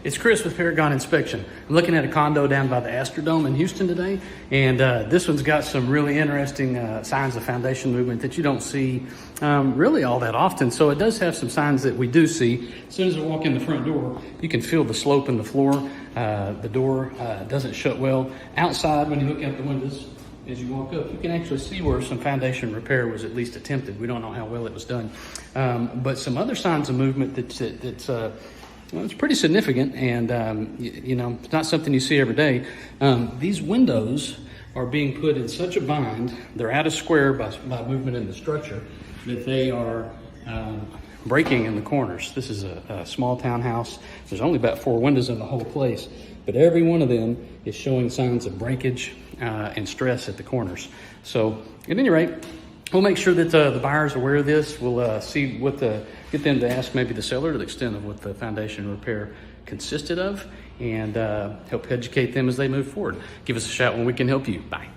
It's Chris with Paragon Inspection. I'm looking at a condo down by the Astrodome in Houston today, and this one's got some really interesting signs of foundation movement that you don't see really all that often. So it does have some signs that we do see. As soon as I walk in the front door, you can feel the slope in the floor. The door doesn't shut well. Outside, when you look out the windows, as you walk up, you can actually see where some foundation repair was at least attempted. We don't know how well it was done. But some other signs of movement that's well, it's pretty significant, and you know, it's not something you see every day. These windows are being put in such a bind, they're out of square by movement in the structure, that they are breaking in the corners. This is a small townhouse. There's only about 4 windows in the whole place, but every one of them is showing signs of breakage and stress at the corners. So at any rate, we'll make sure that the buyer's aware of this. We'll see what get them to ask maybe the seller to the extent of what the foundation repair consisted of, and help educate them as they move forward. Give us a shout when we can help you. Bye.